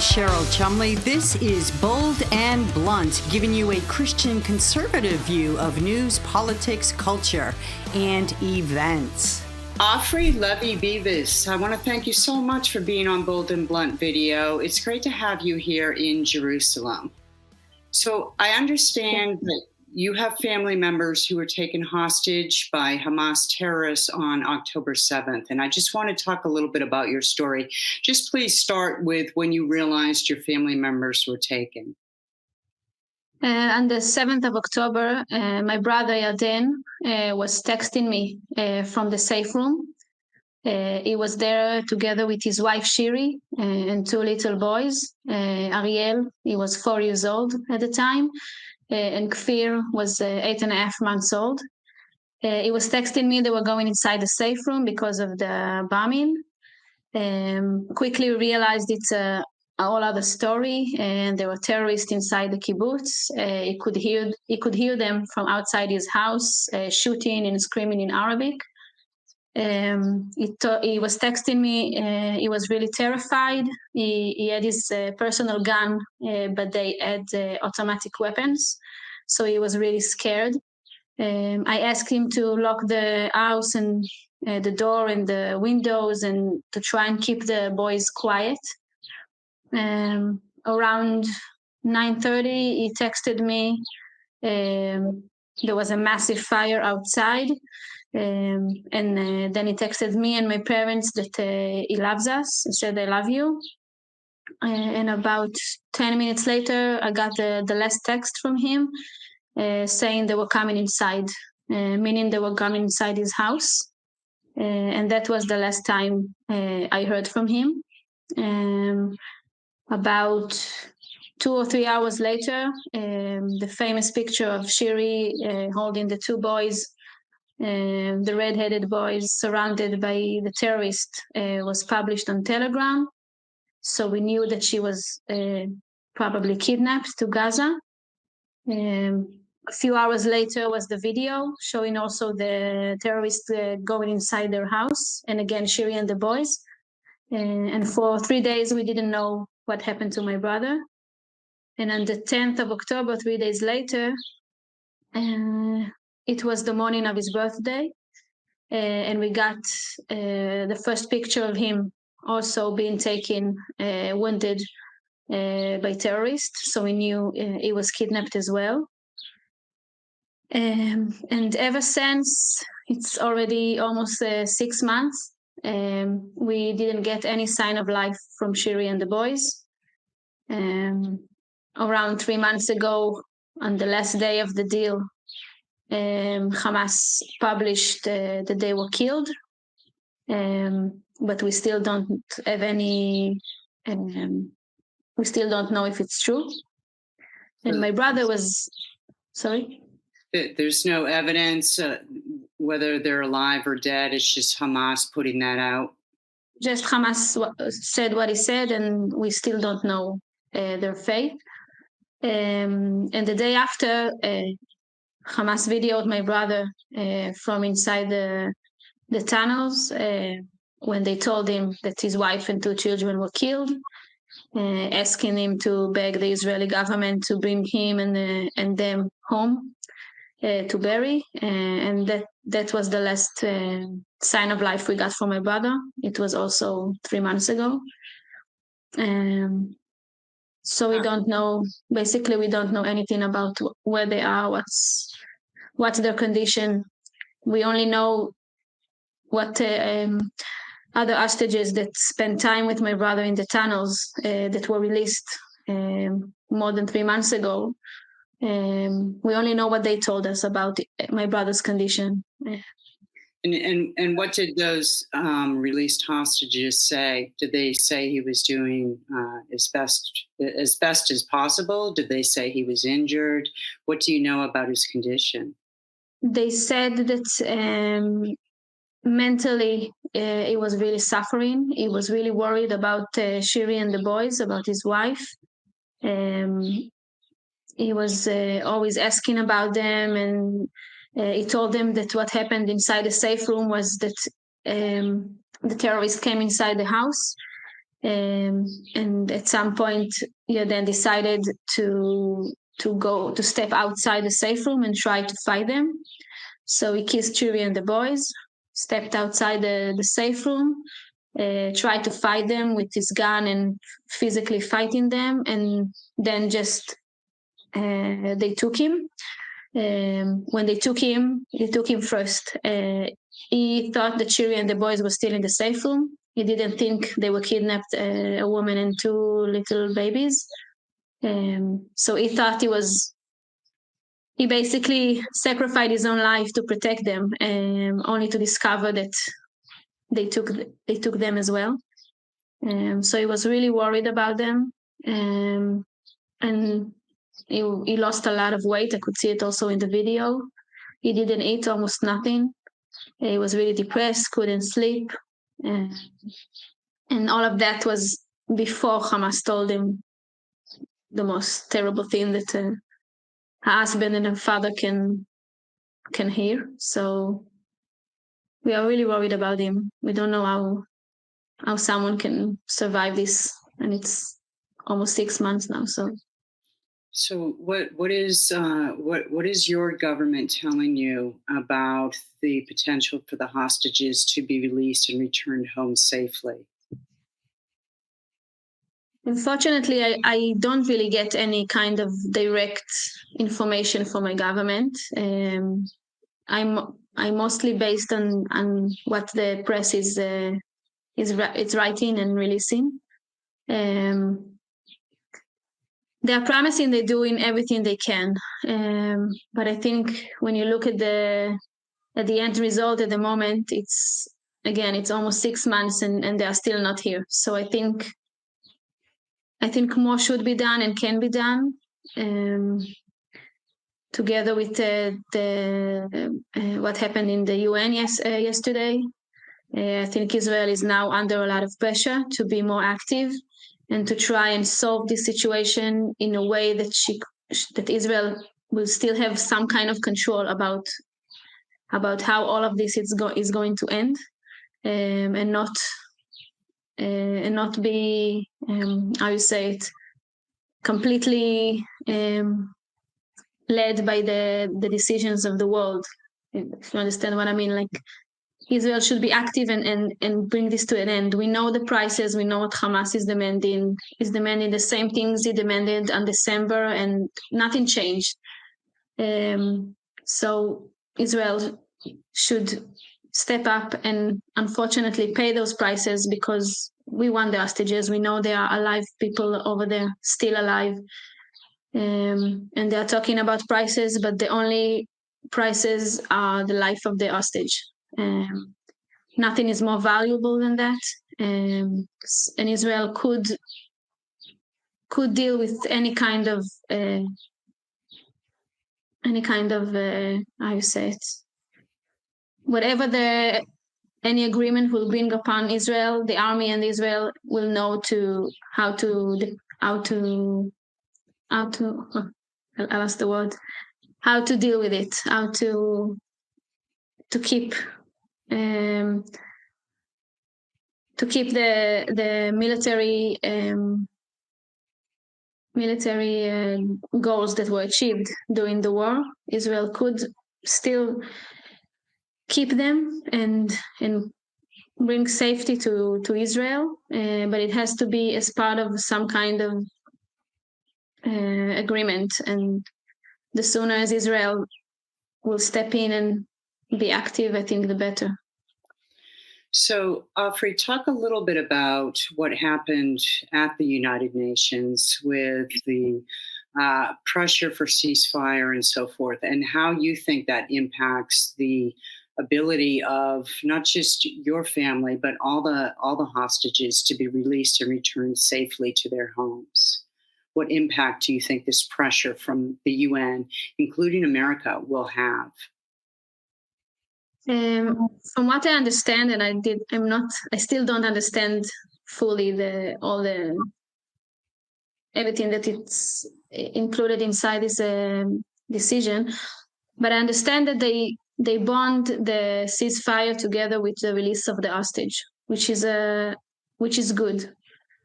Cheryl Chumley. This is Bold and Blunt, giving you a Christian conservative view of news, politics, culture, and events. Ofri Bibas, I want to thank you so much for being on Bold and Blunt video. It's great to have you here in Jerusalem. So I understand that you have family members who were taken hostage by Hamas terrorists on October 7th. And I just want to talk a little bit about your story. Just please start with when you realized your family members were taken. On the 7th of October, my brother Yarden was texting me from the safe room. He was there together with his wife Shiri and two little boys. Ariel, he was 4 years old at the time, and Kfir was 8.5 months old. He was texting me they were going inside the safe room because of the bombing. Quickly realized it's a whole other story, and there were terrorists inside the kibbutz. He could hear them from outside his house, shooting and screaming in Arabic. He was texting me. He was really terrified. He had his personal gun, but they had automatic weapons, so he was really scared. I asked him to lock the house and the door and the windows, and to try and keep the boys quiet. Around 9:30, he texted me. There was a massive fire outside. And then he texted me and my parents that he loves us. He said, I love you. And about 10 minutes later, I got the last text from him saying they were coming inside, meaning they were coming inside his house. And that was the last time I heard from him. About 2 or 3 hours later, the famous picture of Shiri holding the two boys, the red-headed boys surrounded by the terrorists, was published on Telegram. So we knew that she was probably kidnapped to Gaza. A few hours later was the video showing also the terrorists going inside their house, and again Shiri and the boys. And for 3 days we didn't know what happened to my brother. And on the 10th of October, 3 days later, it was the morning of his birthday, and we got the first picture of him also being taken, wounded by terrorists. So we knew he was kidnapped as well. And ever since, it's already almost 6 months, we didn't get any sign of life from Shiri and the boys. Around 3 months ago, on the last day of the deal, Hamas published that they were killed, but we still don't have any, we still don't know if it's true. And my brother was, sorry? There's no evidence whether they're alive or dead. It's just Hamas putting that out. Just Hamas said what he said, and we still don't know their fate. And the day after, Hamas videoed my brother from inside the tunnels when they told him that his wife and two children were killed, asking him to beg the Israeli government to bring him and them home to bury. And that was the last sign of life we got from my brother. It was also 3 months ago. So we don't know, basically we don't know anything about where they are, what's their condition. We only know what other hostages that spent time with my brother in the tunnels that were released more than 3 months ago. We only know what they told us about my brother's condition. And what did those released hostages say? Did they say he was doing as best as possible? Did they say he was injured? What do you know about his condition? They said that mentally he was really suffering. He was really worried about Shiri and the boys, about his wife. He was always asking about them, and he told them that what happened inside the safe room was that the terrorists came inside the house And at some point, Yarden decided to step outside the safe room and try to fight them. So he kissed Shiri and the boys, stepped outside the safe room, tried to fight them with his gun and physically fighting them, and then just they took him. When they took him first. He thought that Shiri and the boys were still in the safe room. He didn't think they were kidnapped, a woman and two little babies. So he thought he basically sacrificed his own life to protect them, only to discover that they took them as well. So he was really worried about them, and he lost a lot of weight. I could see it also in the video. He didn't eat, almost nothing. He was really depressed, couldn't sleep, and all of that was before Hamas told him the most terrible thing that a husband and a father can hear. So we are really worried about him. We don't know how someone can survive this, and it's almost 6 months now. So what is your government telling you about the potential for the hostages to be released and returned home safely? Unfortunately, I don't really get any kind of direct information from my government. I'm mostly based on what the press is writing and releasing. They are promising they're doing everything they can, but I think when you look at the end result at the moment, it's almost 6 months and they are still not here. So I think more should be done and can be done, together with what happened in the UN yesterday. I think Israel is now under a lot of pressure to be more active and to try and solve this situation in a way that Israel will still have some kind of control about how all of this is going to end, and not be how you say it, completely led by the decisions of the world. If you understand what I mean, like Israel should be active and bring this to an end. We know the prices. We know what Hamas is demanding. Is demanding the same things he demanded on December, and nothing changed. So Israel should step up and unfortunately pay those prices, because we want the hostages. We know there are alive people over there, still alive. And they are talking about prices, but the only prices are the life of the hostage. Nothing is more valuable than that. And Israel could deal with any kind of how you say it, whatever any agreement will bring upon Israel. The army and Israel will know how to I lost the word, how to deal with it, how to keep the military goals that were achieved during the war. Israel could still keep them and bring safety to Israel, but it has to be as part of some kind of agreement. And the sooner as Israel will step in and be active, I think the better. So, Ofri, talk a little bit about what happened at the United Nations with the pressure for ceasefire and so forth, and how you think that impacts the ability of not just your family, but all the hostages to be released and returned safely to their homes. What impact do you think this pressure from the UN, including America, will have? From what I understand, and I still don't understand fully everything that it's included inside this decision, but I understand that they bond the ceasefire together with the release of the hostage, which is good.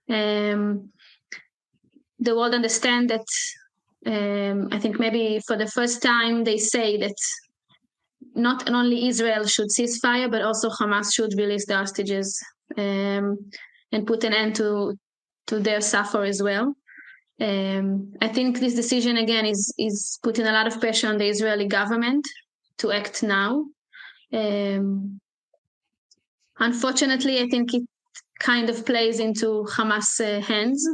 The world understand that. I think maybe for the first time they say that not only Israel should cease fire, but also Hamas should release the hostages and put an end to their suffer as well. I think this decision again is putting a lot of pressure on the Israeli government to act now. Unfortunately, I think it kind of plays into Hamas' hands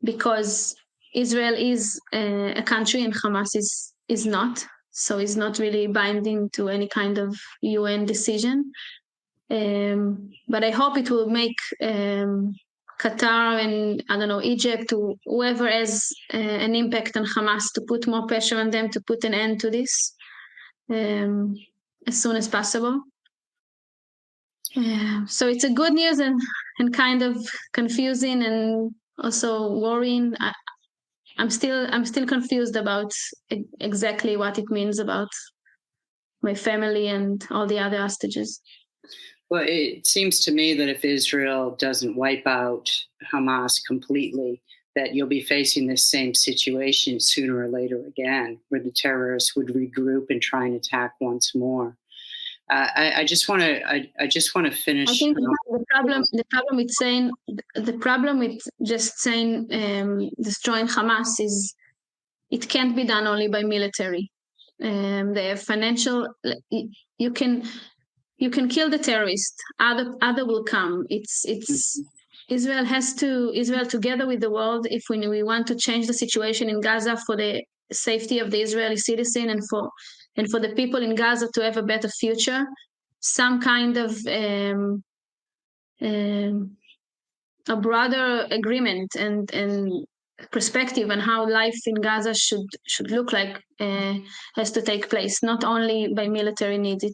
because Israel is a country and Hamas is not. So it's not really binding to any kind of UN decision. But I hope it will make Qatar and, I don't know, Egypt, or whoever has an impact on Hamas to put more pressure on them to put an end to this as soon as possible. So it's a good news and kind of confusing and also worrying. I'm still confused about exactly what it means about my family and all the other hostages. Well, it seems to me that if Israel doesn't wipe out Hamas completely, that you'll be facing this same situation sooner or later again, where the terrorists would regroup and try and attack once more. I just want to finish. I think the problem with just saying destroying Hamas is it can't be done only by military. They have financial. You can kill the terrorist. Other will come. It's Israel together with the world. If we want to change the situation in Gaza for the safety of the Israeli citizen and for the people in Gaza to have a better future, some kind of a broader agreement and perspective on how life in Gaza should look like has to take place, not only by military needs.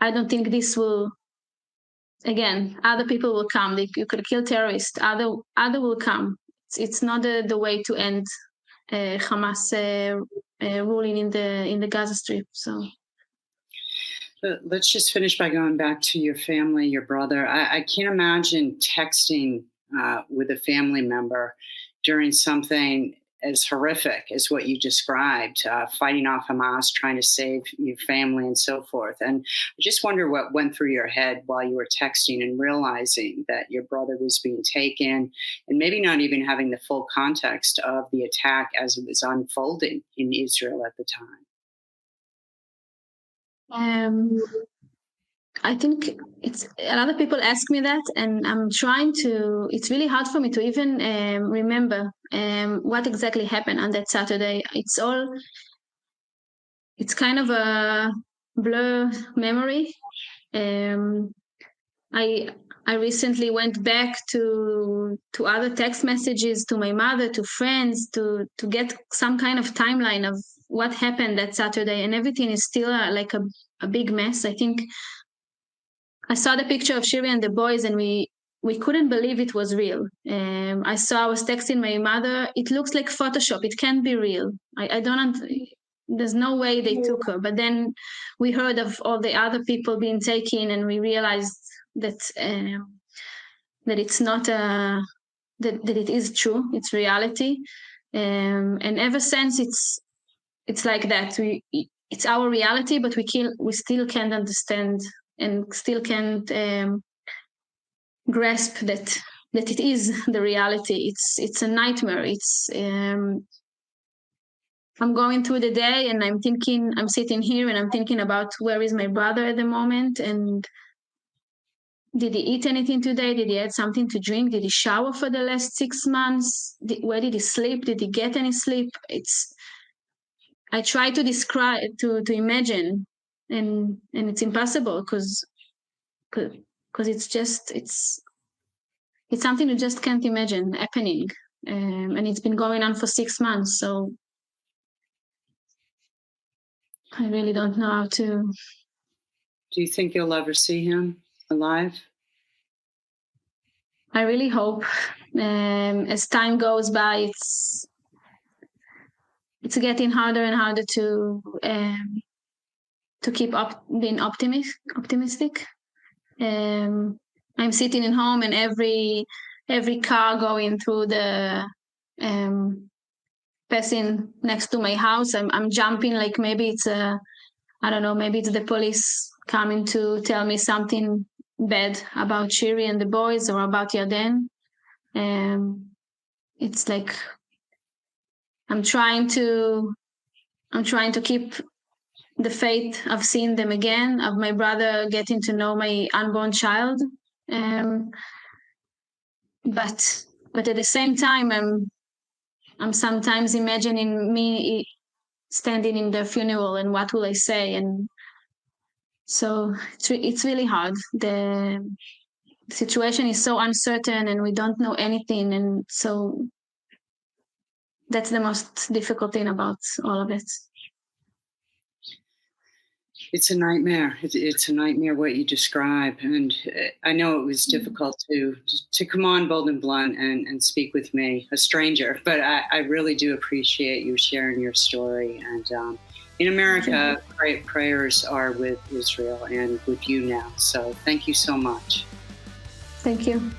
I don't think this will. Again, other people will come. You could kill terrorists. Other will come. It's not the way to end Hamas ruling in the Gaza Strip. So let's just finish by going back to your family, your brother. I can't imagine texting with a family member during something as horrific as what you described, fighting off Hamas, trying to save your family and so forth. And I just wonder what went through your head while you were texting and realizing that your brother was being taken and maybe not even having the full context of the attack as it was unfolding in Israel at the time. I think a lot of people ask me that, and I'm trying to. It's really hard for me to even remember what exactly happened on that Saturday. It's kind of a blur memory. I recently went back to other text messages to my mother, to friends, to get some kind of timeline of what happened that Saturday, and everything is still like a big mess. I think I saw the picture of Shiri and the boys, and we couldn't believe it was real. I was texting my mother. It looks like Photoshop. It can't be real. I don't. There's no way they took her. But then we heard of all the other people being taken, and we realized that it's not that it is true. It's reality. And ever since it's like that. It's our reality, but we still can't understand and still can't grasp that it is the reality. It's a nightmare. I'm going through the day and I'm sitting here and I'm thinking about where is my brother at the moment, and did he eat anything today? Did he have something to drink? Did he shower for the last 6 months? Where did he sleep? Did he get any sleep? I try to describe, to imagine, and it's impossible because it's something you just can't imagine happening, and it's been going on for 6 months. So I really don't know how to. Do you think you'll ever see him alive? I really hope. As time goes by, it's getting harder and harder to keep being optimistic. I'm sitting in home, and every car going through the passing next to my house, I'm jumping, like maybe it's I don't know, maybe it's the police coming to tell me something bad about Shiri and the boys, or about Yarden. It's like I'm trying to keep the faith of seeing them again, of my brother getting to know my unborn child. But at the same time, I'm sometimes imagining me standing in their funeral, and what will I say? And so it's really hard. The situation is so uncertain, and we don't know anything, and so that's the most difficult thing about all of it. It's a nightmare. It's a nightmare what you describe, and I know it was difficult to come on Bold and Blunt and speak with me, a stranger. But I really do appreciate you sharing your story. And in America, prayers are with Israel and with you now. So thank you so much. Thank you.